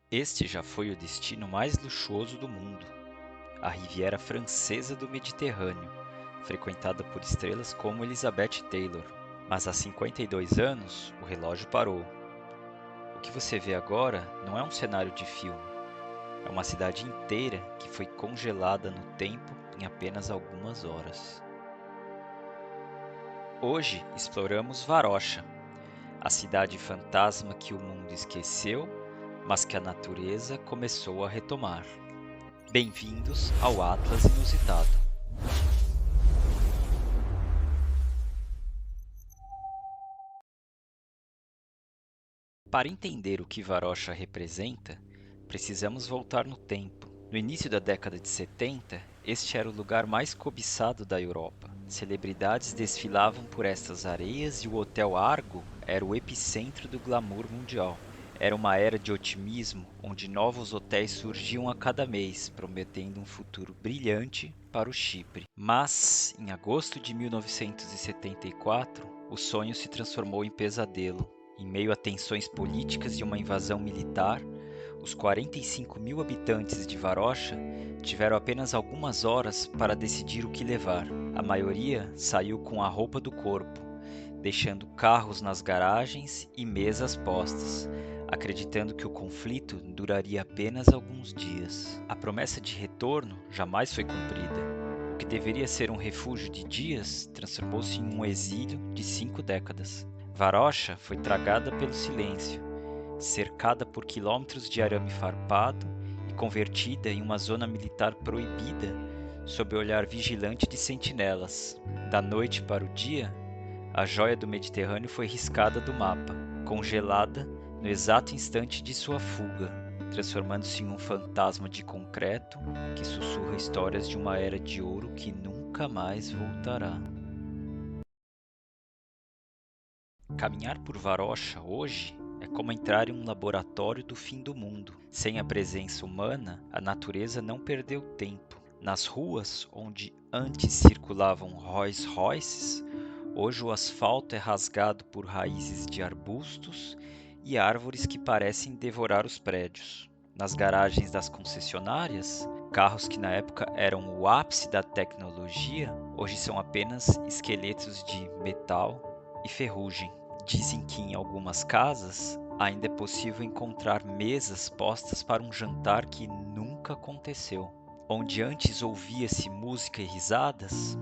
Este já foi o destino mais luxuoso do mundo, a Riviera Francesa do Mediterrâneo, frequentada por estrelas como Elizabeth Taylor. Mas há 52 anos, o relógio parou. O que você vê agora não é um cenário de filme, é uma cidade inteira que foi congelada no tempo em apenas algumas horas. Hoje exploramos Varosha, a cidade fantasma que o mundo esqueceu, mas que a natureza começou a retomar. Bem-vindos ao Atlas Inusitado. Para entender o que Varosha representa, precisamos voltar no tempo. No início da década de 70, este era o lugar mais cobiçado da Europa. Celebridades desfilavam por estas areias e o Hotel Argo era o epicentro do glamour mundial. Era uma era de otimismo, onde novos hotéis surgiam a cada mês, prometendo um futuro brilhante para o Chipre. Mas, em agosto de 1974, o sonho se transformou em pesadelo. Em meio a tensões políticas e uma invasão militar, os 45 mil habitantes de Varosha tiveram apenas algumas horas para decidir o que levar. A maioria saiu com a roupa do corpo, deixando carros nas garagens e mesas postas, acreditando que o conflito duraria apenas alguns dias. A promessa de retorno jamais foi cumprida. O que deveria ser um refúgio de dias transformou-se em um exílio de 5 décadas. Varosha foi tragada pelo silêncio, cercada por quilômetros de arame farpado e convertida em uma zona militar proibida sob o olhar vigilante de sentinelas. Da noite para o dia, a joia do Mediterrâneo foi riscada do mapa, congelada no exato instante de sua fuga, transformando-se em um fantasma de concreto que sussurra histórias de uma era de ouro que nunca mais voltará. Caminhar por Varosha hoje é como entrar em um laboratório do fim do mundo. Sem a presença humana, a natureza não perdeu tempo. Nas ruas onde antes circulavam Rolls Royces, hoje o asfalto é rasgado por raízes de arbustos e árvores que parecem devorar os prédios. Nas garagens das concessionárias, carros que na época eram o ápice da tecnologia, hoje são apenas esqueletos de metal e ferrugem. Dizem que em algumas casas ainda é possível encontrar mesas postas para um jantar que nunca aconteceu. Onde antes ouvia-se música e risadas,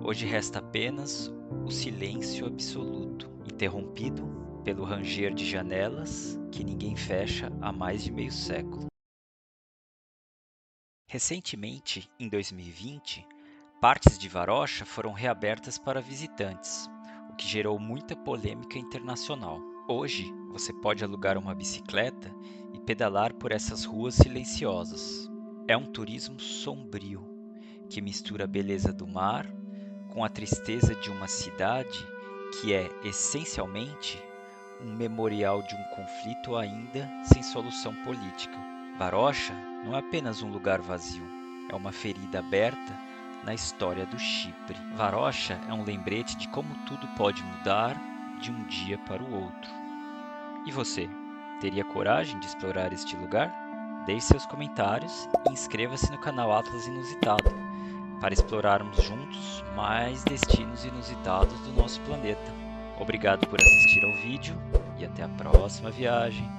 hoje resta apenas o silêncio absoluto, interrompido pelo ranger de janelas que ninguém fecha há mais de meio século. Recentemente, em 2020, partes de Varosha foram reabertas para visitantes, o que gerou muita polêmica internacional. Hoje, você pode alugar uma bicicleta e pedalar por essas ruas silenciosas. É um turismo sombrio, que mistura a beleza do mar com a tristeza de uma cidade que é, essencialmente, um memorial de um conflito ainda sem solução política. Varosha não é apenas um lugar vazio, é uma ferida aberta na história do Chipre. Varosha é um lembrete de como tudo pode mudar de um dia para o outro. E você, teria coragem de explorar este lugar? Deixe seus comentários e inscreva-se no canal Atlas Inusitado para explorarmos juntos mais destinos inusitados do nosso planeta. Obrigado por assistir ao vídeo e até a próxima viagem.